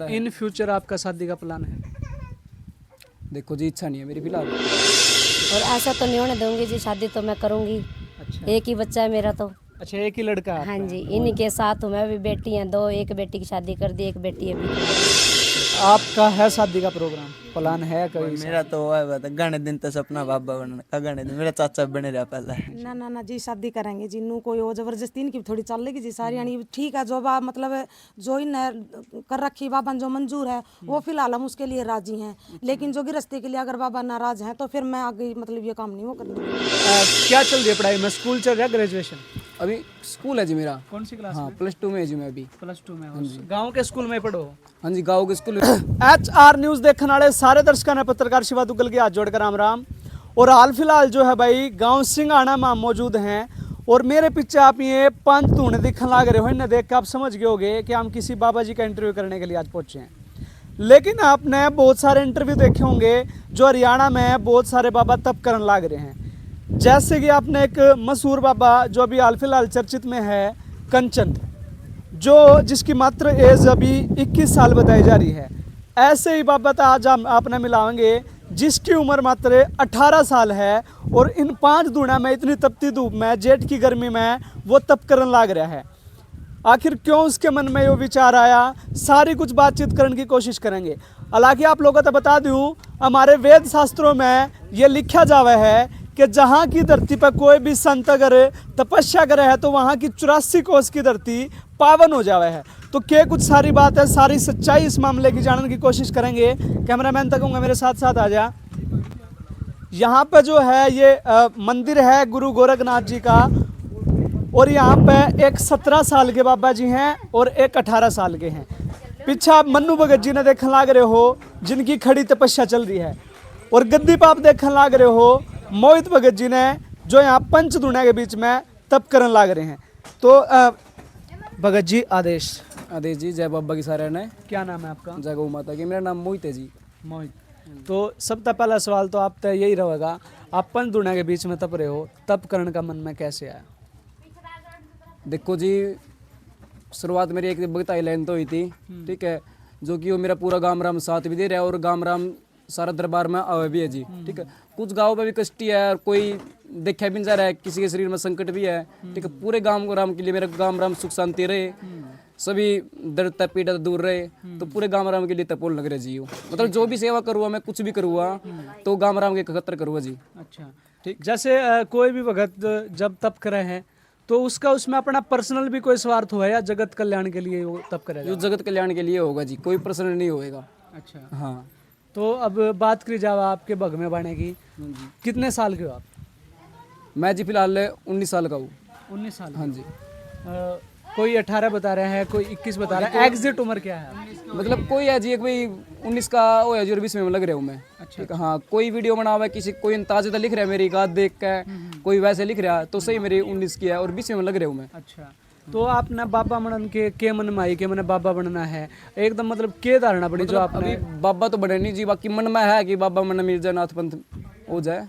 In future आपका शादी का प्लान है? देखो जी, इच्छा नहीं है मेरी फिलहाल। और ऐसा तो नहीं होने दूंगी जी, शादी तो मैं करूंगी। अच्छा। एक ही बच्चा है मेरा तो। अच्छा, एक ही लड़का है हाँ आपका? जी, इन्हीं के साथ हूँ मैं भी। बेटी हैं दो, एक बेटी की शादी कर दी, एक बेटी है अभी। आपका है शादी का प्रोग्राम, प्लान है कोई? मेरा तो वो है बात, घने दिन तो सपना बाबा बनने का, घने दिन मेरा चाचा बने रहा पहले। ना ना ना जी, शादी करेंगे जी। नू कोई वो जबरदस्ती इनकी थोड़ी चल लेगी जी सारी। यानी ठीक है, जो बात मतलब जो इन कर रखी बाबा जो मंजूर है वो फिलहाल हम उसके लिए राजी हैं। लेकिन जो गृहस्थी के लिए अगर बाबा नाराज हैं तो फिर मैं आगे मतलब ये काम नहीं वो करना। क्या चल रही है पढ़ाई में? स्कूल चल रहा है, ग्रेजुएशन? अभी स्कूल है जी मेरा। कौन सी क्लास हाँ, में? +2 में है जी मैं अभी। +2 में हो। गाँव के स्कूल में पढ़ो? हाँ जी, गाँव के स्कूल। HR न्यूज़ देखने वाले सारे दर्शकों ने पत्रकार शिवा दुग्गल के हाथ जोड़कर राम राम। और हाल फिलहाल जो है भाई गांव सिंघाना में हम मौजूद हैं और मेरे पीछे आप ये 5 धूने दिखने लग रहे हो। इन्हें देख के आप समझ गए होगे कि हम किसी बाबा जी का इंटरव्यू करने के लिए आज पहुंचे हैं। लेकिन आपने बहुत सारे इंटरव्यू देखे होंगे जो हरियाणा में बहुत सारे बाबा तप करने लग रहे हैं। जैसे कि आपने एक मशहूर बाबा जो अभी हाल फिलहाल चर्चित में है, कंचन, जो जिसकी मात्र एज अभी 21 साल बताई जा रही है। ऐसे ही बाबा तो आज हम आपने मिलाएंगे जिसकी उम्र मात्र 18 साल है और इन 5 दूना में इतनी तपती धूप में जेठ की गर्मी में वो तप करने लग रहा है। आखिर क्यों उसके मन में ये विचार आया, सारी कुछ बातचीत करने की कोशिश करेंगे। हालांकि आप लोगों को बता दूं, हमारे वेद शास्त्रों में ये लिखा जावा है कि जहाँ की धरती पर कोई भी संत अगर तपस्या करे है तो वहाँ की 84 कोस की धरती पावन हो जावे है। तो क्या कुछ सारी बात है, सारी सच्चाई इस मामले की जानने की कोशिश करेंगे। कैमरामैन तक होंगे मेरे साथ साथ आ जा। यहाँ पे जो है ये मंदिर है गुरु गोरखनाथ जी का और यहाँ पे एक 17 साल के बाबा जी हैं और एक 18 साल के हैं। पीछे आप मन्नू भगत जी ने देखने लग रहे हो जिनकी खड़ी तपस्या चल रही है और गद्दी पाप देखने लग रहे हो मोहित भगत जी ने जो यहाँ पंचदुनिया के बीच में तप करने लग रहे हैं। तो भगत जी आदेश जी, जय बाबा की सारे ने। क्या नाम है आपका? जय गौ माता की। मेरा नाम मोहित है जी। मोहित। तो सबसे पहला सवाल तो आप तय यही रहेगा, आप पंचदुनिया के बीच में तप रहे हो, तप करने का मन में कैसे आया? देखो जी, शुरुआत मेरी एक भगताई लाइन तो हुई थी, ठीक है, जो कि वो मेरा पूरा गाम राम साथ भी दे रहा है और गाम राम सारा दरबार में आवे भी है जी, ठीक है। कुछ गाँव में भी कष्टी है और कोई देखा भी नहीं जा रहा है, किसी के शरीर में संकट भी है, ठीक है। पूरे गांव राम के लिए, मेरा गाम राम सुख शांति रहे, सभी दर्द पीड़ा दूर रहे, तो पूरे गाम राम के लिए तपोल लग रहे जी। मतलब जो भी सेवा करूँगा मैं, कुछ भी करूँगा तो गाम राम के खतर करूँगा जी। अच्छा, ठीक। जैसे कोई भी भगत जब तप करे हैं तो उसका उसमें अपना पर्सनल भी कोई स्वार्थ हुआ है या जगत कल्याण के लिए वो तप करेगा? जो जगत कल्याण के लिए होगा जी, कोई प्रश्न नहीं होएगा। अच्छा, हाँ। तो अब बात करी जाए आपके भगमे बाणे की, कितने साल के हो आप? मैं जी फिलहाल 19 साल का हूँ। 19 साल? हाँ जी। कोई 18 बता रहे हैं, कोई 21 बता रहे हैं, एग्जैक्ट उम्र क्या है? मतलब कोई है जी, एक भाई 19 का हो है जी और 20 में लग रहा हूँ मैं। अच्छा। हाँ, कोई वीडियो बना हुआ है, किसी कोई अंदाजे लिख रहा है मेरी गात देख के, कोई वैसे लिख रहा है, तो सही मेरी 19 की है और 20 में लग रहा हूँ मैं। अच्छा, तो आपने बाबा बनन के मन में आई कि मैंने बाबा बनना है एकदम, मतलब के धारणा पड़ी जो आपने? बाबा तो बने नहीं जी, बाकी मन में है कि बाबा मन मिर्जानाथ पंथ हो जाए।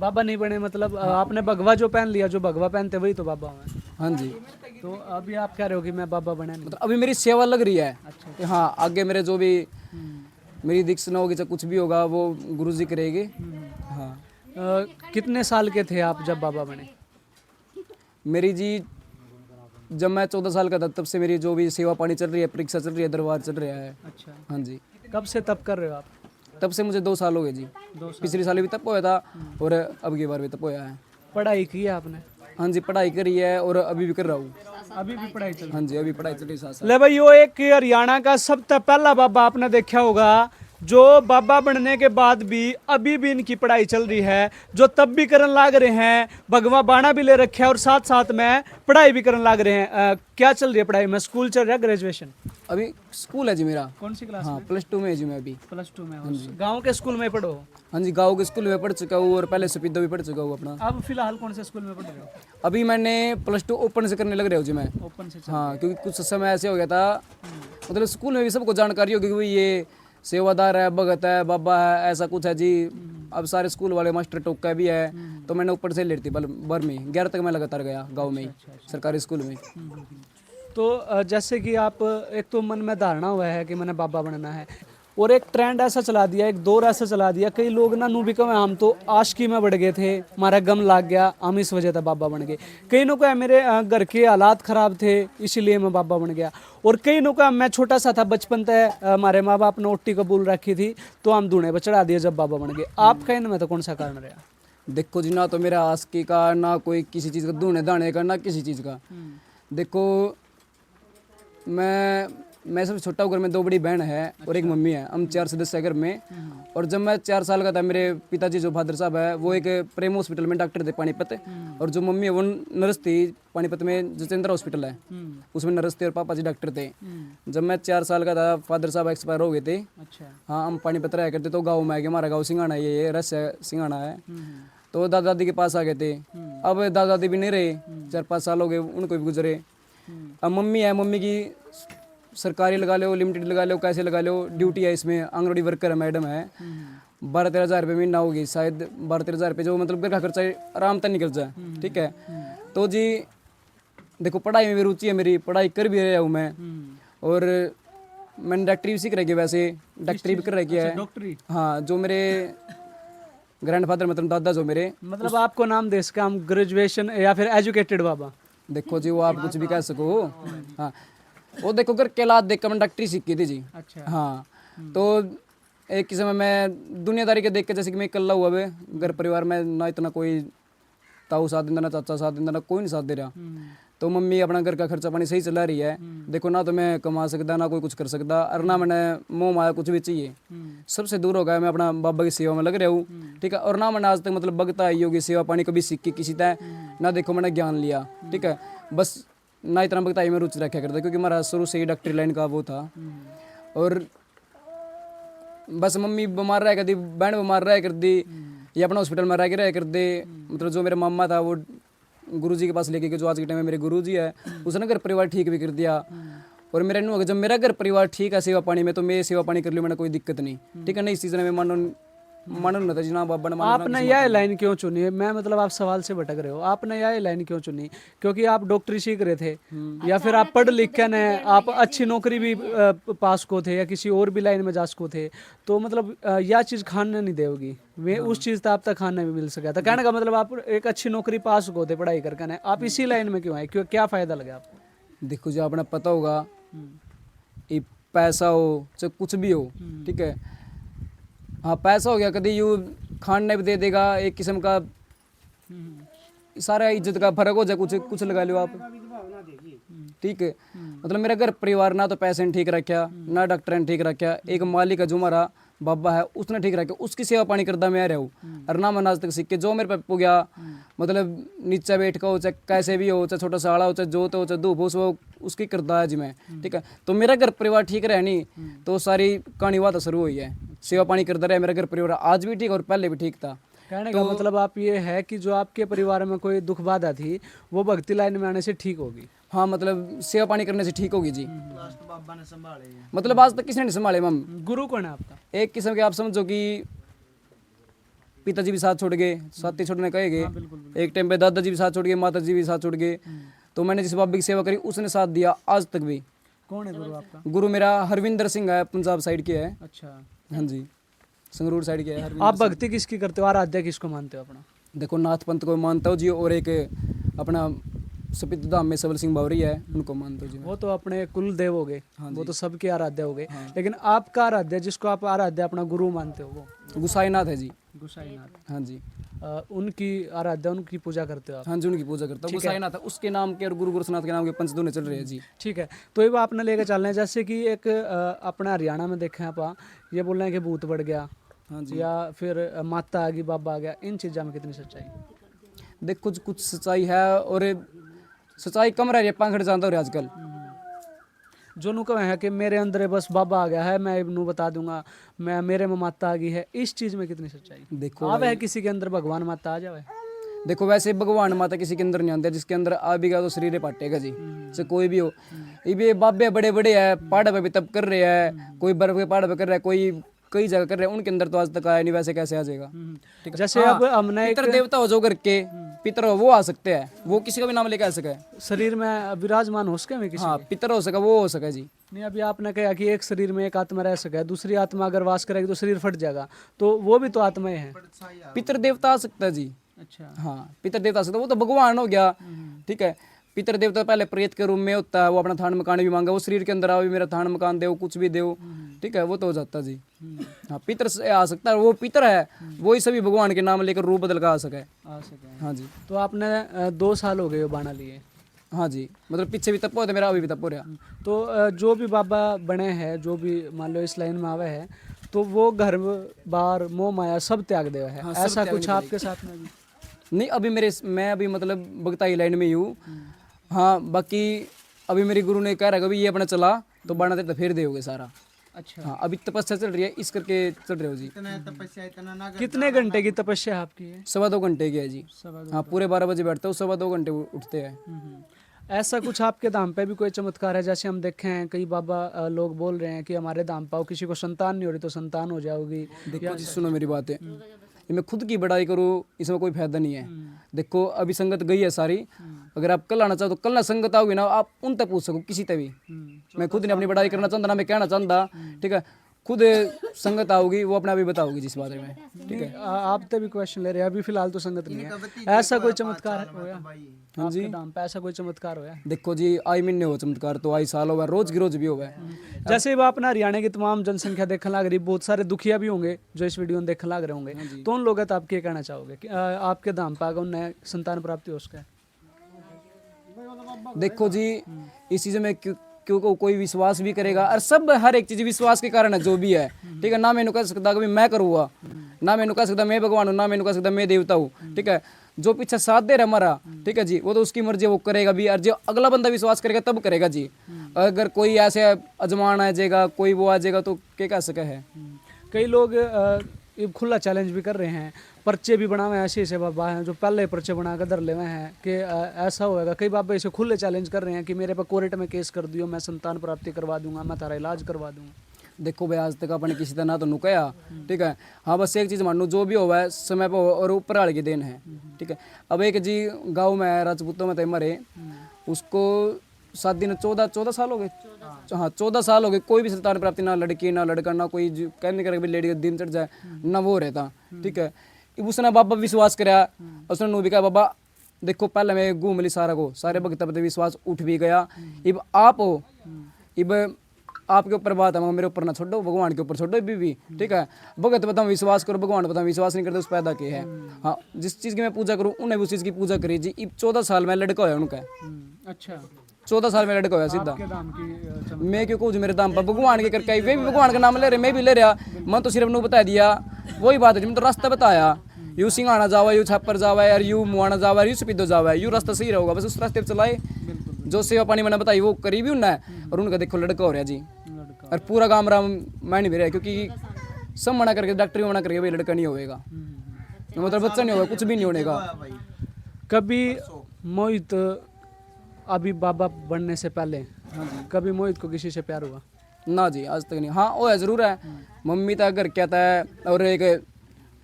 बाबा नहीं बने मतलब आपने भगवा जो पहन लिया, जो भगवा पहनते वही तो बाबा हैं। हाँ जी। तो अभी आप कह रहे हो कि मैं बाबा बना नहीं? मतलब अभी मेरी सेवा लग रही है। अच्छा। कि हाँ, आगे मेरे जो भी मेरी दीक्षा होगी, चाहे कुछ भी होगा वो गुरु जी करेंगे। हाँ। कितने साल के थे आप जब बाबा बने? मेरी जी जब मैं 14 साल का था तब से मेरी जो भी सेवा पानी चल रही है, परीक्षा चल रही है, दरबार चल रहा है। अच्छा। हाँ जी। कब से तप कर रहे हो आप? तब से मुझे 2 साल हो गए जी। पिछले साल भी तप होया था और अब की बार भी तप होया है। पढ़ाई की है आपने? हाँ जी, पढ़ाई करी है और अभी भी कर रहा हूँ। अभी भी पढ़ाई चल रही है? हाँ जी, अभी पढ़ाई चल रही है साथ। ले भाई, वो एक हरियाणा का सबसे पहला बाबा आपने देखा होगा जो बाबा बनने के बाद भी अभी भी इनकी पढ़ाई चल रही है, जो तब भी करने लाग रहे हैं, भगवा बाणा भी ले रखे हैं और साथ साथ में पढ़ाई भी करने लाग रहे हैं। क्या चल रही है पढ़ाई में? स्कूल चल रहा है, ग्रेजुएशन? अभी स्कूल है जी मेरा। कौन सी क्लास? हाँ, +2 में है जी मैं अभी। +2 में हो। गाँव के स्कूल में पढ़ो? हाँ जी, गाँव के स्कूल में पढ़ चुका हूँ और पहले सुपीदा भी पढ़ चुका हूँ अपना। अब फिलहाल कौन से स्कूल में पढ़ रहे हो? अभी मैंने +2 ओपन से करने लग रहे हो जी मैं। ओपन से? हाँ, क्योंकि कुछ समय ऐसे हो गया था, मतलब स्कूल में भी सबको जानकारी होगी कि ये सेवादार है, भगत है, बाबा है, ऐसा कुछ है जी। अब सारे स्कूल वाले मास्टर टोका भी है, तो मैंने ऊपर से लेती थी बर में 11 तक मैं लगातार गया गांव में ही, सरकारी स्कूल में। तो जैसे कि आप एक तो मन में धारणा हुआ है कि मैंने बाबा बनना है, और एक ट्रेंड ऐसा चला दिया, एक दौर ऐसा चला दिया, कई लोग ना नू भी कम हम तो आशिकी में बढ़ गए थे, हमारा गम लाग गया, हम इस वजह से बाबा बन गए। कई लोग का मेरे घर के हालात खराब थे इसीलिए मैं बाबा बन गया, और कई लोग का मैं छोटा सा था बचपन तक, हमारे माँ बाप ने ओटी कबूल रखी थी तो हम धूने पर चढ़ा दिए जब बाबा बन गए। आपका इनमें तो कौन सा कारण रहा? देखो जी, ना तो मेरा आस्की का, ना कोई किसी चीज़ का दूने दाने का, ना किसी चीज़ का। देखो मैं सबसे छोटा हूँ, घर में 2 बड़ी बहन है और एक मम्मी है, हम 4 सदस्य हैं घर में। और जब मैं 4 साल का था, मेरे पिताजी जो फादर साहब है वो एक प्रेम हॉस्पिटल में डॉक्टर थे पानीपत, और जो मम्मी है वो नर्स थी पानीपत में, जतेंद्र हॉस्पिटल है उसमें नर्स थे, और पापा जी डॉक्टर थे। जब मैं 4 साल का था फादर साहब एक्सपायर हो गए थे। अच्छा। हाँ, हम पानीपत रहा करते तो गाँव में आ गए, हमारा गाँव सिंघाना है, ये रस है सिंघाना है। तो दादा दादी के पास आ गए थे। अब दादा दादी भी नहीं रहे, 4-5 साल हो गए उनको भी गुजरे। अब मम्मी है, मम्मी की सरकारी लगा लो, लिमिटेड लगा लो, कैसे लगा लो, ड्यूटी है इसमें, आंगनवाड़ी वर्कर है, मैडम है। 12-13 हज़ार रुपये महीना होगी शायद, 12-13 हज़ार रुपये, जो मतलब घर का खर्चा आराम तक निकल जाए। ठीक है, तो जी देखो पढ़ाई में भी रुचि है मेरी, पढ़ाई कर भी रहा हूँ मैं, और मैंने डॉक्टरी भी सीख रखी है, वैसे डॉक्टरी भी कर रखी है। डॉक्टरी? हाँ, जो मेरे ग्रैंडफादर मतलब दादा जो मेरे, मतलब आपको नाम दे सका हम ग्रेजुएशन या फिर एजुकेटेड बाबा? देखो जी वो आप कुछ भी कह सको। हाँ, वो देखो घर के हालात देख कर मैंने डॉक्टरी सीखी थी जी। अच्छा। हाँ, तो एक किस्म में मैं दुनियादारी के देख के, जैसे कि मैं इकल्ला हुआ है घर परिवार में, ना इतना कोई ताऊ साथ देता, ना चाचा साथ देता, ना कोई नहीं साथ दे रहा। तो मम्मी अपना घर का खर्चा पानी सही चला रही है। देखो ना तो मैं कमा सकता, ना कोई कुछ कर सकता, और ना मैंने मोह माया कुछ भी चाहिए, सबसे दूर हो गया। मैं अपना बाबा की सेवा में लग रहा हूँ। ठीक है, और ना मैंने आज तक मतलब भगता आई होगी सेवा पानी कभी सीख के किसी तय ना, देखो मैंने ज्ञान लिया। ठीक है, बस ना इतना भगताई में रुचि रखा करता, क्योंकि हमारा शुरू से ही डॉक्टरी लाइन का वो था। और बस मम्मी बीमार रह कर दी, बहन बीमार रह कर दी, ये अपना हॉस्पिटल में रह कर दे। मतलब जो मेरा मामा था वो गुरुजी के पास लेके गए, जो आज के टाइम में मेरे गुरुजी है, उसने घर परिवार ठीक भी कर दिया। और मेरा नु जब मेरा घर परिवार ठीक है सेवा पानी में, तो मैं सेवा पानी कर लूँ, मैंने कोई दिक्कत नहीं। ठीक है, नहीं इस चीज़ में मानो ना था जी, ना बाबा ने आपने यह लाइन क्यों चुनी है? मैं मतलब आप सवाल से भटक रहे हो, आपने यह लाइन क्यों चुनी? क्योंकि आप डॉक्टरी सीख रहे थे, या फिर आप पढ़ लिख के ने आप अच्छी नौकरी भी पास को थे, या किसी और भी लाइन में जा सको थे, तो मतलब यह चीज़ खाने नहीं देगी वे उस चीज़ तक आप तक खाने में मिल सका था। कहने का मतलब आप एक अच्छी नौकरी पास को थे पढ़ाई करके ने, आप इसी लाइन में क्यों आए? क्यों, क्या फ़ायदा लगा आपको? देखो जी, आपने पता होगा ये पैसा हो चाहे कुछ भी हो, ठीक है, हाँ पैसा हो गया कभी यू खाने भी दे देगा, एक किस्म का सारा इज्जत का फर्क हो जाए, कुछ कुछ लगा लो आप। ठीक है, मतलब मेरा घर परिवार ना तो पैसे ने ठीक रखा, ना डॉक्टर ने ठीक रखा, एक मालिक है जो हमारा बाबा है उसने ठीक रखा, उसकी सेवा पानी करता मैं रहा हूँ। और ना मैं आज तक सीख के जो मेरे पे हो गया, मतलब नीचे बैठ का हो चाहे कैसे भी हो, चाहे छोटा सा आड़ा हो, चाहे जोत हो, चाहे धूप हो, वो उसकी करता है जी मैं। ठीक है, तो मेरा घर परिवार ठीक रहे नहीं तो सारी कहानी बात शुरू हुई है। सेवा पानी करता रहे मेरा घर परिवार, आज भी ठीक और पहले भी ठीक था। कहने का मतलब आप ये है कि जो आपके परिवार में कोई दुख बाधा थी वो भक्ति लाइन में आने से ठीक होगी? हाँ, मतलब सेवा पानी करने से ठीक होगी जी। लास्ट बाबा ने संभाले हैं। मतलब आज तक किसने नहीं संभाले मम। गुरु कौन है आपका? एक किस्म के आप समझो कि पिताजी भी साथ छोड़ गए, साथी छोड़ने कहेंगे, एक टाइम पे दादाजी भी साथ छोड़ गए, माता जी भी साथ छोड़ गए, तो मैंने जिस बाबा की सेवा करी उसने साथ दिया आज तक भी। कौन है गुरु आपका? गुरु मेरा हरविंदर सिंह है, पंजाब साइड के है। अच्छा, हाँ जी, संगरूर साइड के है हरविंदर आप भक्ति किसकी करते हो, आराध्या किसको मानते हो अपना? देखो नाथ पंथ को मानता हूँ जी, और एक अपना सपित धाम में सबल सिंह बावरी है उनको मानता हूँ जी। वो तो अपने कुल देव हो गए, वो तो सबके आराध्य हो गए, लेकिन आपका आराध्य जिसको आप आराध्य अपना गुरु मानते हो वो गुसाईनाथ है जी। गुसाईनाथ? हाँ जी, उनकी आराध्या, उनकी पूजा करते हो आप? हाँ जी, उनकी पूजा करता हूँ। गुसाईनाथ है उसके नाम के, और गुरु गोरखनाथ के नाम के पंचदोने चल रहे हैं जी। ठीक है, तो ये आपने लेकर चल रहे हैं, जैसे कि एक अपना हरियाणा में देखें आप, ये बोल रहे हैं कि भूत बढ़ गया, हाँ जी, या फिर माता आ गई, बाबा आ गया, इन चीज़ों में कितनी सच्चाई? देख कुछ कुछ सच्चाई है, और सच्चाई कम रह रही है, पाखंड ज्यादा हो रहा है आजकल। जो नु कहे है कि मेरे अंदर बस बाबा आ गया है, मैं इब्नू बता दूंगा, मैं मेरे में माता आ गई है, इस चीज़ में कितनी सच्चाई? देखो आवे है किसी के अंदर भगवान माता आ जावे? देखो वैसे भगवान माता किसी के अंदर नहीं आते, जिसके अंदर आ भी गया तो शरीर पाटेगा जी, चाहे कोई भी हो। ये भी बाबे बड़े बड़े हैं, पहाड़ पे भी तब कर रहे हैं, कोई बर्फ के पहाड़ पे कर रहा है, कोई कई जगह कर रहे हैं, उनके अंदर तो आज तक आया नहीं, वैसे कैसे आ जाएगा? ठीक है। जैसे अब हमने एक पितर देवता हो जो घर के पितर हो, वो आ सकते हैं, वो किसी का भी नाम लेके आ सके। शरीर में विराजमान हो सके में किसी हाँ, पितर हो सका, वो हो सका जी। नहीं, अभी आपने कहा कि एक शरीर में एक आत्मा रह सके, दूसरी आत्मा अगर वास करेगी तो शरीर फट जाएगा, तो वो भी तो आत्मा ही है। पितर देवता आ सकता है जी। अच्छा। हाँ, पितर देवता आ सकता है, वो तो भगवान हो गया। ठीक है। पितर देवता पहले प्रेत के रूप में होता है, वो अपना थान मकान भी मांगा, वो शरीर के अंदर आओ मेरा थान मकान दे, कुछ भी दे। ठीक है, वो तो हो जाता जी। हाँ, पितर से आ सकता है, वो पितर है, वो ही सभी भगवान के नाम लेकर रूप बदल कर आ सके। हाँ जी। तो आपने 2 साल हो गए बाणा लिए। हाँ जी, मतलब पीछे भी तप हो मेरा, अभी भी तप हो रहा। तो जो भी बाबा बने हैं, जो भी मान लो इस लाइन में आवे है, तो वो घर बार मोह माया सब त्याग देवा है। हाँ, सब ऐसा त्याग कुछ देवा आपके साथ में भी? नहीं, अभी मैं अभी मतलब भगताई लाइन में ही हूँ। हाँ, बाकी अभी मेरे गुरु ने कह रहा है कि ये अपना चला तो बाणा तेरे तो फिर दोगे सारा। अच्छा। हाँ, अभी तपस्या चल रही है, इस करके चल रहे हो जी। कितने घंटे की तपस्या आपकी है? 2.25 घंटे की है जी। हाँ, पूरे 12 बजे बैठते हो, 2.25 घंटे उठते हैं। ऐसा कुछ आपके धाम पे भी कोई चमत्कार है? जैसे हम देखे हैं कई बाबा लोग बोल रहे हैं कि हमारे धाम पाओ, किसी को संतान नहीं हो रही तो संतान हो जाओगी। देखो जी, सुनो मेरी बात है, ये मैं खुद की बड़ाई करूँ इसमें कोई फायदा नहीं है। देखो, अभी संगत गई है सारी, अगर आप कल आना चाहो तो कल ना संगत आओगी ना, आप उन तक पूछ सको किसी तक भी। मैं खुद नहीं अपनी बड़ाई करना चाहता ना मैं कहना चाहता। ठीक है, खुद संगत आओगी, वो अपना भी बताओगी जिस बारे में। ठीक है, आप तो भी क्वेश्चन ले रहे हैं, अभी फिलहाल तो संगत नहीं है। ऐसा कोई चमत्कार होया? हाँ जी, नाम पे ऐसा कोई चमत्कार होया? देखो जी, आई महीने हो चमत्कार तो आई साल हो, रोज की रोज भी हो। जैसे वो अपना हरियाणा की तमाम जनसंख्या देखने लग रही, बहुत सारे दुखिया भी होंगे जो इस वीडियो में देखने लग रहे होंगे, तो उन लोगों तो आप क्या कहना चाहोगे कि आपके धाम पागा उन्हें संतान प्राप्ति हो सके? देखो जी, इस चीज में क्यों कोई विश्वास भी करेगा, और सब हर एक चीज विश्वास के कारण है जो भी है। ठीक है, ना मैंने कह सकता कभी मैं करूँगा, ना मैंने कह सकता मैं भगवान हूँ, ना मैंने कह सकता मैं देवता हूँ। ठीक है, जो पीछे साथ दे रहा हमारा, ठीक है जी, वो तो उसकी मर्जी, वो करेगा भी, और जो अगला बंदा विश्वास करेगा तब करेगा जी। अगर कोई ऐसे अजमान आ जाएगा, कोई वो आ जाएगा तो क्या कह सके है। कई लोग ये खुला चैलेंज भी कर रहे हैं, पर्चे भी बनावे हैं, ऐसे बाबा हैं जो पहले पर्चे बना कर धर ले हैं कि ऐसा होएगा। कई बाबा ऐसे खुले चैलेंज कर रहे हैं कि मेरे पर कोर्ट में केस कर दियो, मैं संतान प्राप्ति करवा दूंगा, मैं तारा इलाज करवा दूंगा। देखो भाई, आज तक अपने किसी तरह तो नुकाया। ठीक है, हाँ, बस एक चीज़ मानू, जो भी हुआ है समय पर और ऊपर वाले की देन है। ठीक है, अब एक जी गाँव में है, राजपूतों में तो मरे, उसको 7 दिन 14 साल हो गए। हाँ, 14 साल हो गए, कोई भी संतान प्राप्ति, ना लड़की ना लड़का, ना कोई कहने कर लेडी का दिन चढ़ जाए, ना वो रहता। ठीक है, उसने बाबा विश्वास कराया, उसने नो भी कहा बाबा देखो पहले मैं घूम ली सारा को, सारे भक्त पर विश्वास उठ भी गया। इब आप हो, इब आपके ऊपर बात है, मेरे ऊपर ना छोड़ो, भगवान के ऊपर छोड़ो भी। ठीक है, भगत बताऊँ विश्वास करो, भगवान बताऊँ विश्वास नहीं करते, उस पैदा के है। हाँ, जिस चीज़ की मैं पूजा करूँ उन्हें भी उस चीज़ की पूजा करी जी। इब 14 साल में लड़का होया उनका। अच्छा, 14 साल में लड़का होया सीधा। दाम की मैं क्यों कहूँ मेरे दाम पर भगवान के करके, वे भी भगवान का नाम ले रहे, मैं भी ले रहा। मैं तो सिर्फ नू बता दिया, वही बात है, मैं तो रास्ता बताया, यू सिंघाना जावा, यू छापर जावा, यार यू मुआना जावा, यू सपीदो जावा, यू रास्ता सही रहेगा, बस उस रास्ते पर चलाए। जो सेवा पानी मैंने बताई वो करी भी उन्हें, और उनका देखो लड़का हो रहा जी। और पूरा गाँव राम मैं नहीं भी रहा, क्योंकि सब मना करके, डॉक्टर भी मना करके भाई लड़का नहीं होएगा, मतलब बच्चा नहीं होगा, कुछ भी नहीं होने का। कभी मोहित अभी बाबा बनने से पहले कभी मोहित को किसी से प्यार हुआ? ना जी, आज तक नहीं। हाँ, वो है जरूर है, मम्मी तो घर क्या था, और एक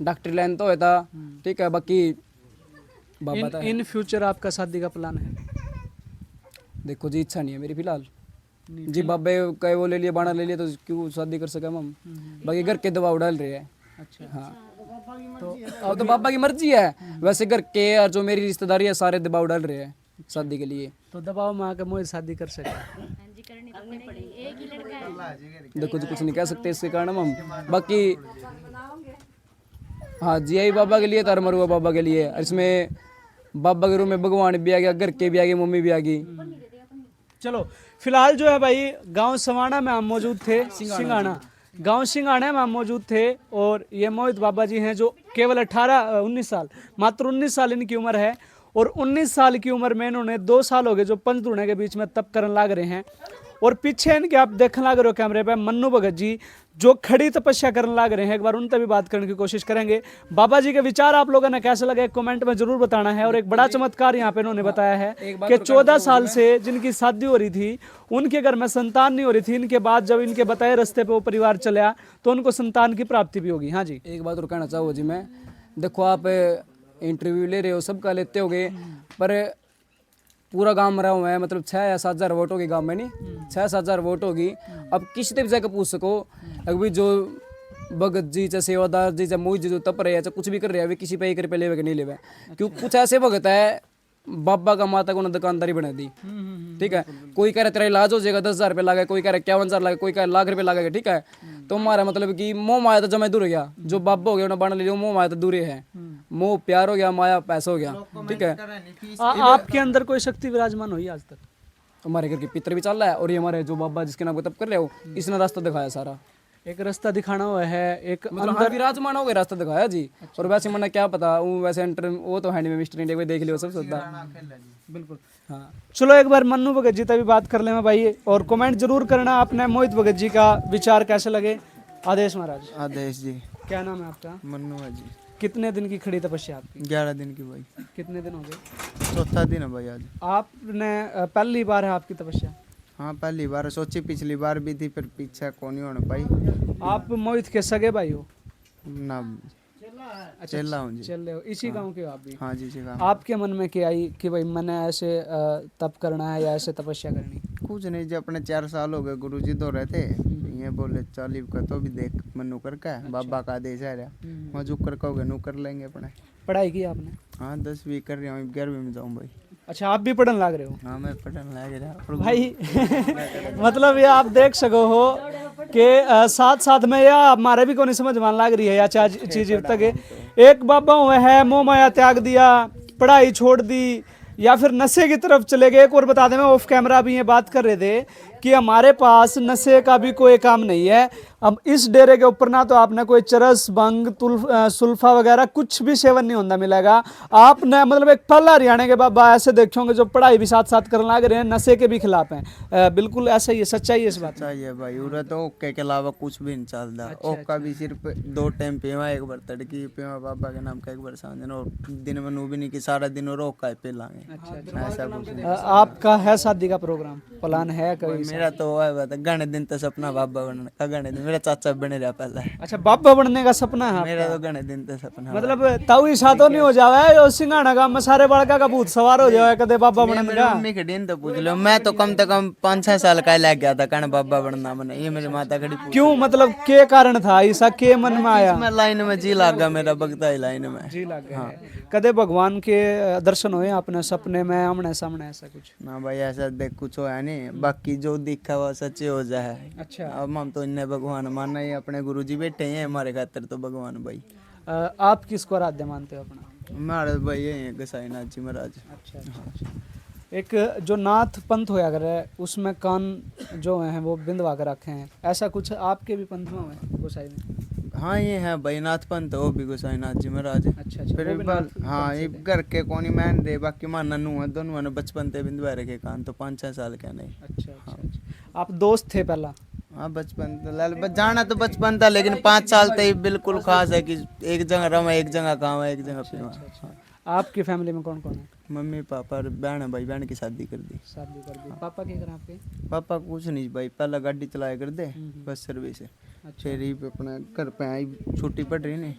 डॉक्टरी लाइन तो होता। ठीक है, बाकी बाबा था। इन फ्यूचर आपका शादी का प्लान है? देखो जी, इच्छा नहीं है मेरी फिलहाल जी। बाबे कहे वो ले लिए, बाणा ले लिए, तो क्यों शादी कर सके हम? बाकी घर के दबाव डाल रहे हैं। अच्छा, हाँ, तो बाबा की मर्जी है। वैसे घर के और जो मेरी रिश्तेदारी है सारे दबाव डाल रहे हैं शादी के लिए। तो दबाव में आकर मोहित शादी कर सके? देखो जी, कुछ नहीं कह सकते इसके कारण हम। बाकी हाँ जी, आई बाबा के लिए तार मरुआ बाबा के लिए, और इसमें बाबा के रूम में भगवान भी आ गया, घर के भी आ गए, मम्मी भी आ गई। चलो, फिलहाल जो है भाई गांव सवाना में हम मौजूद थे, सिंघाना गांव सिंघाना में हम मौजूद थे, और ये मोहित बाबा जी हैं जो केवल 19 साल, मात्र 19 साल इनकी उम्र है, और 19 साल की उम्र में इन्होंने 2 साल हो गए जो पंचतूर्णे के बीच में तप करने लग रहे हैं। और पीछे इनके आप देखने लग रहे हो कैमरे पे मन्नू भगत जी जो खड़ी तपस्या करने लग रहे हैं। एक बार उनसे भी बात करने की कोशिश करेंगे। बाबा जी के विचार आप लोगों ने कैसे लगे कमेंट में जरूर बताना है। और एक बड़ा चमत्कार यहाँ पे इन्होंने बताया है कि 14 साल से जिनकी शादी हो रही थी उनके घर में संतान नहीं हो रही थी, इनके बाद जब इनके बताए रास्ते पे वो परिवार चला तो उनको संतान की प्राप्ति भी होगी। हाँ जी, एक बात और कहना चाहूँ जी मैं, देखो आप इंटरव्यू ले रहे हो, सबका लेते होगे, पर पूरा गांव मरा हुआ है, मतलब 6 या 7 हज़ार वोट होगी गांव में, नहीं 6-7 हज़ार वोट होगी। अब किसी से भी जाकर पूछ सको अभी जो भगत जी चाहे सेवादार जी चाहे मोहित जी जो तप रहे हैं चाहे कुछ भी कर रहे हैं, वे किसी पे 1 रुपये लेवे कि नहीं लेवे, क्योंकि कुछ ऐसे भगत है बाबा का माता को उन्होंने दुकानदारी बना दी। ठीक है, कोई कह रहा तेरा इलाज हो जाएगा 10,000 रुपये लगे, कोई कह रहा 51,000 लगे, कोई कह रहा लाख रुपये लगेगा। ठीक है, तो हमारा मतलब कि मोह माया तो जमा दूर हो गया, जो बाबा हो गया उन्हें बना लिया, मोह माया तो दूर है, मोह प्यार हो गया, माया पैसा हो गया। ठीक है, आपके अंदर कोई शक्ति विराजमान हुई आज तक? हमारे घर के पितर भी चल रहा है और ये हमारे जो बाबा जिसके नाम को तप कर रहे हो इसने रास्ता दिखाया सारा, एक रास्ता दिखाना हुआ है, एक मतलब हाँ विराजमान हो गया रास्ता दिखाया जी। और वैसे मैंने क्या पता वो वैसे एंटर वो तो है नहीं, मिस्टर इंडिया देख लियो सब सोचता। बिल्कुल। हाँ चलो एक बार मन्नू भगत जी तभी बात कर ले भाई, और कमेंट जरूर करना आपने मोहित भगत जी का विचार कैसे लगे। आदेश महाराज। आदेश जी। क्या नाम है आपका? मन्नू है जी। कितने दिन की खड़ी तपस्या आपकी? 11 दिन की भाई। कितने दिन हो गए? चौथा दिन है भाई आज। आपने पहली बार है आपकी तपस्या? हाँ पहली बार सोची, पिछली बार भी थी, फिर पीछे कौन ही होने पाई। आप मोहित के सगे भाई हो? ना चेला हूँ जी। चल रहे हो, इसी गांव के हो आप भी? हाँ जी जी। आपके मन में क्या आई कि भाई मैंने ऐसे तप करना है या ऐसे तपस्या करनी? कुछ नहीं जी, अपने 4 साल हो गए गुरु जी तो रहते ये बोले चालीव का तो भी देख मनु कर का बाबा का आदेश है रहा वहाँ जो कर कहोगे नु कर लेंगे अपने। पढ़ाई की आपने? हाँ 10वीं कर रहा हूँ, 11वीं में जाऊँ भाई। अच्छा आप भी पढ़ने लग रहे हो? हाँ मैं पढ़ने लग रहा भाई मतलब ये आप देख सको हो कि साथ साथ में या हमारे भी को नहीं समझ मान लग रही है या चीज तक है। एक बाबा हुए है मोह माया त्याग दिया, पढ़ाई छोड़ दी या फिर नशे की तरफ चले गए। एक और बता दें, मैं ऑफ कैमरा भी ये बात कर रहे थे कि हमारे पास नशे का भी कोई काम नहीं है। अब इस डेरे के ऊपर ना तो आपने कोई चरस भंग सुल्फा वगैरह कुछ भी सेवन नहीं होता मिलेगा। आपने मतलब एक पहला हरियाणा के बाबा ऐसे देखे होंगे जो पढ़ाई भी साथ साथ करने लग रहे हैं, नशे के भी खिलाफ हैं। बिल्कुल ऐसा ही है, सच्चाई है इस बात में। चाहिए भाई उरा तो ओके के अलावा कुछ भी नहीं चलता। ओका भी सिर्फ 2 टाइम पीवा, एक बार तड़की पीवा बाबा के नाम का, एक बार सांझ और दिन में नू भी नहीं कि सारा दिन और ओका पी लांगे। ऐसा कुछ आपका है शादी का प्रोग्राम प्लान है कोई? मेरा तो वो है घने दिन तो सपना बाबा बनने का, घने दिन मेरा चाचा बने रहा पहले। अच्छा बाबा बनने का सपना है मेरा तो घने दिन तो सपना। मतलब ताऊ ईसा तो नहीं हो जावे और सिंगाना गांव में सारे बड़का का भूत सवार हो जावे कदे बाबा बनने का? मम्मी के दिन तो पूछ लो, मैं तो कम से कम 5-6 साल का लग गया था कहने बाबा बनना मैंने। ये मेरी माता खड़ी पूछ क्यों, मतलब के कारण था ईसा के मन में आया? मैं लाइन में जी लगा, मेरा बगता ही लाइन में जी लग गया है। कदे भगवान के दर्शन हुए अपने सपने में आमने सामने ऐसा कुछ? ना भाई ऐसा देख कुछ होया नहीं, बाकी जो दिखा वो सच्चे हो जाए। अच्छा अब हम तो इन्हें भगवान मानना ही, अपने गुरुजी बैठे हैं हमारे खातिर तो भगवान भाई। आप किसको आराध्य मानते हो अपना? हमारे भाई यही है गोसाईनाथ जी महाराज। अच्छा अच्छा। एक जो नाथ पंथ होया करे उसमें कान जो हैं वो बिंदवा कर रखे हैं, ऐसा कुछ आपके भी पंथ में है गोसाई में? हाँ ये है भाई नाथ पंथ, वो भी गोसाईनाथ जी महाराज। अच्छा अच्छा। फिर हाँ ये घर के कोनी मैन दे, बाकी मां नन्नू है दोनों ने बचपन ते बिंदवा रखे कान, तो 5-6 साल के नहीं। अच्छा अच्छा। आप दोस्त थे पहला? हाँ बचपन जाना तो बचपन था, लेकिन 5 साल तक बिल्कुल खास है कि एक जगह रमा, एक जगह काम है, एक जगह पीवा। आपकी फैमिली में कौन कौन है? मम्मी पापा और बहन है भाई, बहन की शादी कर दी। शादी कर दी। पापा क्या करें आपके? पापा कुछ नहीं भाई, पहला गाड़ी चलाया कर दे बस सर्विस है। फिर ही अपना घर पे आई, छुट्टी पड़ रही नहीं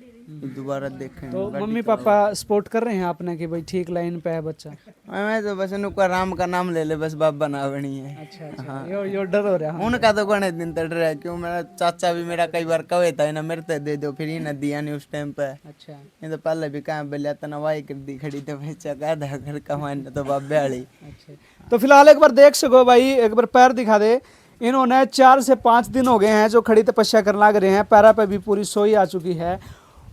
दोबारा देखें। तो मम्मी पापा सपोर्ट कर रहे हैं आपने कि भाई ठीक लाइन पे है बच्चा? मैं तो बस उनका राम का नाम ले ले बस, बाबा ना बनी है। अच्छा अच्छा। यो डर हो रहा है उनका तो गणे दिन तक डर है, क्यों मेरा चाचा भी मेरा कई बार कहे था ना मेरे तो दे दो, फिर ही ना दिया नहीं उस टाइम पे। अच्छा। ये तो पहले भी कहाँ बोलिया तो नवाई कर दी खड़ी, तो बच्चा कहा था घर कमाने तो बाबे वाली। अच्छा तो फिलहाल एक बार देख सको भाई, एक बार पैर दिखा दे। इन्होंने 4 से 5 दिन हो गए हैं जो खड़ी तपस्या करने लग रहे हैं, पैरा पे भी पूरी सोई आ चुकी है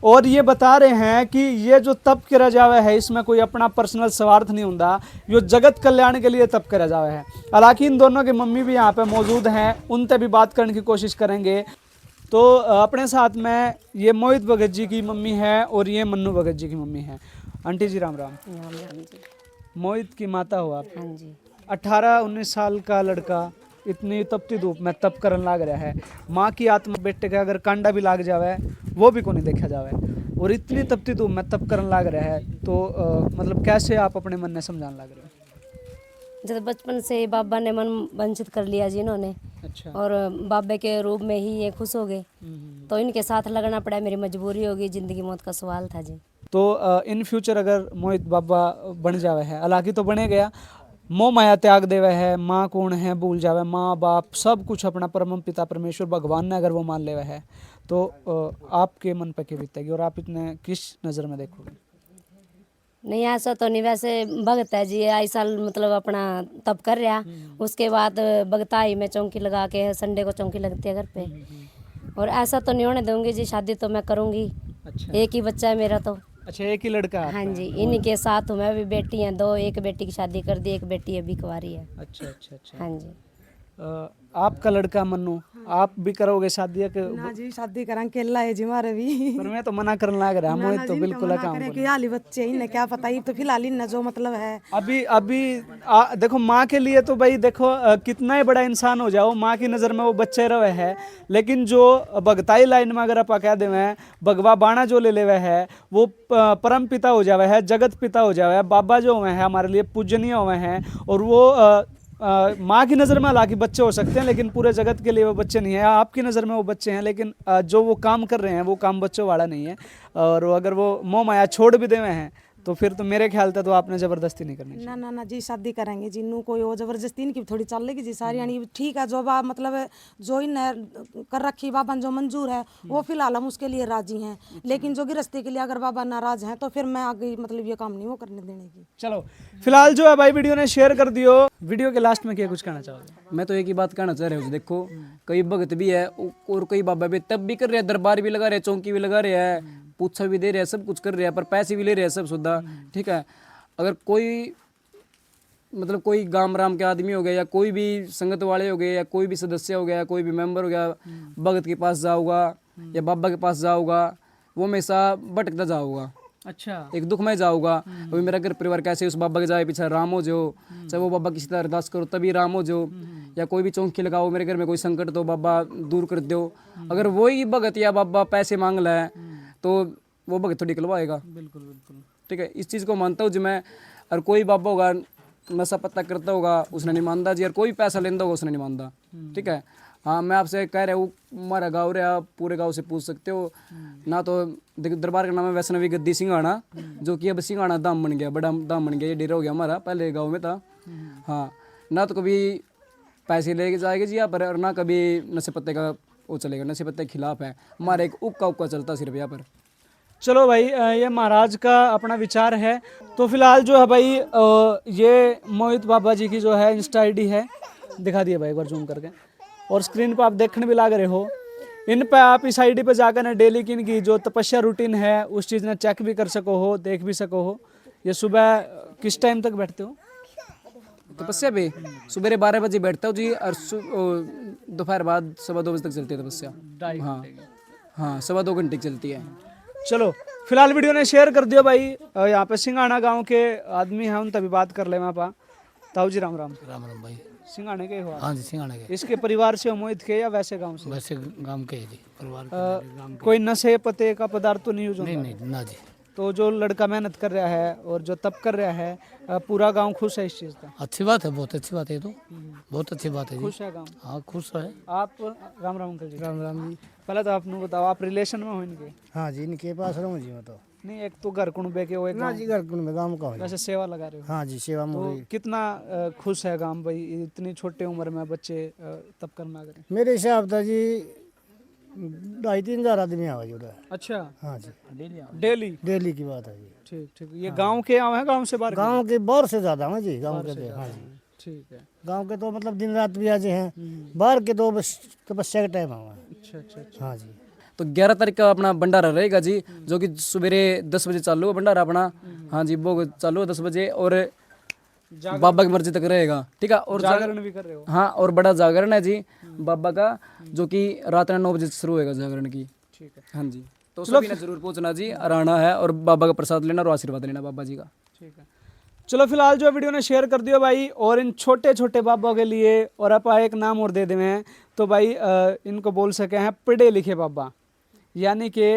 और ये बता रहे हैं कि ये जो तप करा जावे है इसमें कोई अपना पर्सनल स्वार्थ नहीं होता, ये जगत कल्याण के लिए तप करा जावे है। हालांकि इन दोनों की मम्मी भी यहाँ पे मौजूद हैं, उनसे भी बात करने की कोशिश करेंगे। तो अपने साथ में ये मोहित भगत जी की मम्मी है और ये मन्नू भगत जी की मम्मी है। आंटी जी राम राम। राम राम जी। मोहित की माता हो आप? हाँ जी। 18-19 साल का लड़का इतनी तपती धूप में तप करन लाग रहा है, माँ की आत्मा बेटे का अगर कांडा भी लाग जावे वो भी को नहीं देखा जावे, और इतनी तपती धूप में तप करन लाग रहा है, तो मतलब कैसे आप अपने मन में समझाने लग रहे हो? जब बचपन से ही बाबा ने मन वंचित कर लिया जी इन्होंने, अच्छा। और बाबे के रूप में ही ये खुश हो गए, तो इनके साथ लगना पड़ा, मेरी मजबूरी होगी, जिंदगी मौत का सवाल था जी। तो इन फ्यूचर अगर मोहित बाबा बन जावे है, हालांकि तो बने गया, मोह माया त्याग देवे है, माँ कौन है भूल जावे, माँ बाप सब कुछ अपना परम पिता परमेश्वर भगवान ने अगर वो मान लेवे है, तो आपके मन पे क्या बीतेगी और आप इतने किस नज़र में देखोगे? नहीं ऐसा तो नहीं, वैसे भगत है जी, आई साल मतलब अपना तप कर रहा, उसके बाद भगताई में चौकी लगा के, संडे को चौकी लगती है घर पे, और ऐसा तो नहीं होने दूंगी जी, शादी तो मैं करूंगी। अच्छा। एक ही बच्चा है मेरा तो। अच्छा, एक ही लड़का है हाँ आपका? जी, इन्हीं के साथ हूँ मैं भी, बेटी हैं दो, एक बेटी की शादी कर दी, एक बेटी अभी कुंवारी है। अच्छा अच्छा अच्छा। हाँ जी। आपका लड़का मन्नू, आप भी करोगे शादी या ना जी शादी करें केला है जी हमारे भी। पर मैं तो मना करने लग रहा, मोहित तो बिल्कुल काम करे कि हाली बच्चे इन्हें क्या पता, ये तो फिलहाल इन्हें जो मतलब है अभी अभी देखो माँ के लिए तो भाई देखो कितना ही बड़ा इंसान हो जाओ, माँ की नज़र में वो बच्चे रहे है, लेकिन जो भगताई लाइन में अगर आप कह देवे भगवा बाणा जो ले लेवे है, वो परम पिता हो जावे है, जगत पिता हो जावे है, बाबा जो हुए हैं हमारे लिए पूजनीय हुए हैं, और वो माँ की नज़र में हालांकि बच्चे हो सकते हैं, लेकिन पूरे जगत के लिए वो बच्चे नहीं है। आपकी नज़र में वो बच्चे हैं, लेकिन जो वो काम कर रहे हैं वो काम बच्चों वाला नहीं है, और अगर वो मोह माया छोड़ भी देवे हैं तो फिर तो मेरे ख्याल से तो आपने ज़बरदस्ती नहीं करनी चाहिए। ना जी शादी करेंगे जी, नू कोई वो जबरदस्ती इनकी थोड़ी चल लेगी जी सारी, यानी ठीक है जो बात मतलब जो इन्हें कर रखी बाबा जो मंजूर है वो फिलहाल हम उसके लिए राजी हैं, लेकिन जो गृहस्थी के लिए अगर बाबा नाराज हैं तो फिर मैं आगे मतलब ये काम नहीं वो करने देने की। चलो फिलहाल जो है भाई वीडियो ने शेयर कर दियो, वीडियो के लास्ट में क्या कुछ कहना चाहोगे? मैं तो एक ही बात कहना चाह रहा हूँ, देखो कई भगत भी है और कई बाबा भी तब भी कर रहे हैं, दरबार भी लगा रहे हैं, चौकी भी लगा रहे हैं, पूछा भी दे रहे हैं, सब कुछ कर रहे हैं, पर पैसे भी ले रहे हैं सब सुधा। ठीक है, अगर कोई मतलब कोई गांव राम के आदमी हो गया, या कोई भी संगत वाले हो गए, या कोई भी सदस्य हो गया, कोई भी मेंबर हो गया, भगत के पास जाऊगा या बाबा के पास जाऊगा, वो हमेशा भटकता जाऊगा, अच्छा, एक दुख में जाऊगा। अभी मेरा घर परिवार कैसे उस बाबा के जाए पीछे राम हो जो, चाहे वो बाबा किसी तरह अरदास करो तभी राम हो जो, या कोई भी चौकी लगाओ मेरे घर में कोई संकट तो बाबा दूर कर दो, अगर वही भगत या बाबा पैसे मांग ले तो वो भगत थोड़ी निकलवाएगा। बिल्कुल बिल्कुल, ठीक है, इस चीज़ को मानता हूँ जी मैं। और कोई बाबा होगा नशा पत्ता करता होगा उसने नहीं मानता जी, और कोई पैसा लेता होगा उसने नहीं मानता। ठीक है, हाँ मैं आपसे कह रहा हूँ, हमारा गाँव रहा, पूरे गाँव से पूछ सकते हो ना, तो दरबार का नाम है वैष्णवी गद्दी सिंघाना, जो कि अब सिंघाना धाम बन गया, बड़ा धाम बन गया, ये डेरा हो गया हमारा, पहले गाँव में था। हाँ, ना तो कभी पैसे लेके जाएंगे जी यहाँ पर, और ना कभी नशे पत्ते का वो चलेगा, नशे पत्ते के खिलाफ है हमारा, एक उक्का चलता सिर्फ यहाँ पर। चलो भाई ये महाराज का अपना विचार है। तो फिलहाल जो है भाई ये मोहित बाबा जी की जो है इंस्टा आईडी है, दिखा दिए भाई एक बार जूम करके, और स्क्रीन पर आप देखने भी लग रहे हो। इन पे आप इस आईडी पे जाकर ना डेली की इनकी जो तपस्या रूटीन है उस चीज़ ने चेक भी कर सको हो, देख भी सको हो। ये सुबह किस टाइम तक बैठते हो? तपस्या पे सुबह 12 बजे बैठता हूँ जी, और दोपहर बाद 2:15 बजे तक चलती है तपस्या। हाँ हाँ, 2.25 घंटे की चलती है। चलो फिलहाल वीडियो ने शेयर कर दियो भाई। यहाँ पे सिंघाना गांव के आदमी हैं, उन तभी बात कर ले वहाँ पा। ताऊ जी राम राम। राम राम भाई। सिंघाने के हो आप? हाँ जी सिंघाना के। इसके परिवार से हो मोहित के या वैसे गांव से? वैसे गांव के है जी, परिवार के गांव के। कोई नशे पते का पदार्थ तो नहीं यूज होता? नहीं ना जी। तो जो लड़का मेहनत कर रहा है और जो तप कर रहा है, पूरा गांव खुश है इस चीज़ का? अच्छी बात है, बहुत अच्छी बात है, ये तो बहुत अच्छी बात है जी। खुश है गांव? हाँ खुश है। आप राम राम अंकल जी। राम राम जी। पहले तो आपने बताओ, आप रिलेशन में हो इनके? हाँ जी, इनके पास रहूँ जी मैं तो। नहीं, एक तो घर कुणबे के हो, एक ना गाँव। जी, घर में गाँव का हो जी। वैसे सेवा लगा रहे हो? हाँ जी, सेवा तो मुझे। कितना खुश है गांव भाई, इतनी छोटे उम्र में बच्चे तप करना करें? मेरे हिसाब था जी 2,5-3 हज़ार आदमी आवा जी उधर। अच्छा, हाँ जी, डेली? डेली की बात है जी। ठीक ठीक। ये गांव के आए हैं, गांव से बाहर के? गाँव के बाहर से ज़्यादा है जी, गाँव के तो। हाँ जी, ठीक है। गाँव के तो मतलब दिन रात भी आज हैं, बाहर के तो बस तपस्या के टाइम आवा है। अच्छा अच्छा अच्छा। हाँ जी। तो 11 तारीख का अपना भंडारा रहेगा जी, जो कि सवेरे 10 बजे चालू है भंडारा अपना। हाँ जी, वो चालू है 10 बजे, और बाबा की मर्जी तक रहेगा। ठीक है, और जागरण भी कर रहे हो? हाँ, और बड़ा जागरण है जी बाबा का, जो कि रात 9 बजे से शुरू होएगा जागरण की। ठीक है। हाँ जी, तो सभी ने जरूर पहुंचना जी, आना है और बाबा का प्रसाद लेना और आशीर्वाद लेना बाबा जी का। ठीक है। चलो फिलहाल जो वीडियो ने शेयर कर दियो भाई, और इन छोटे छोटे बाबा के लिए और आप एक नाम और दे देवे हैं तो भाई इनको बोल सके हैं पढ़े लिखे बाबा, यानी कि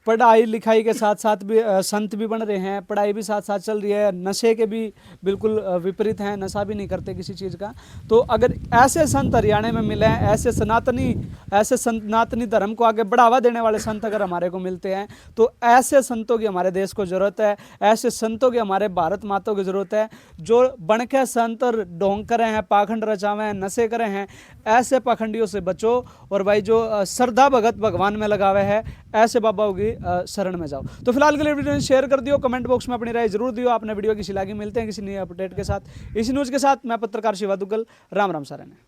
पढ़ाई लिखाई के साथ साथ भी संत भी बन रहे हैं, पढ़ाई भी साथ साथ चल रही है, नशे के भी बिल्कुल विपरीत हैं, नशा भी नहीं करते किसी चीज़ का। तो अगर ऐसे संत हरियाणा में मिले हैं, ऐसे सनातनी धर्म को आगे बढ़ावा देने वाले संत अगर हमारे को मिलते हैं तो ऐसे संतों की हमारे देश को ज़रूरत है, ऐसे संतों की हमारे भारत माता की ज़रूरत है। जो बन के संत और ढोंग करे हैं, पाखंड रचावे हैं, नशे करे हैं, ऐसे पाखंडियों से बचो और भाई जो श्रद्धा भगत भगवान में लगावे है ऐसे बाबाओं की शरण में जाओ। तो फिलहाल के लिए वीडियो शेयर कर दियो, कमेंट बॉक्स में अपनी राय जरूर दियो। आपने वीडियो किसी लागी, मिलते हैं किसी नई अपडेट के साथ, इसी न्यूज़ के साथ। मैं पत्रकार शिवा दुग्गल, राम राम सारे ने।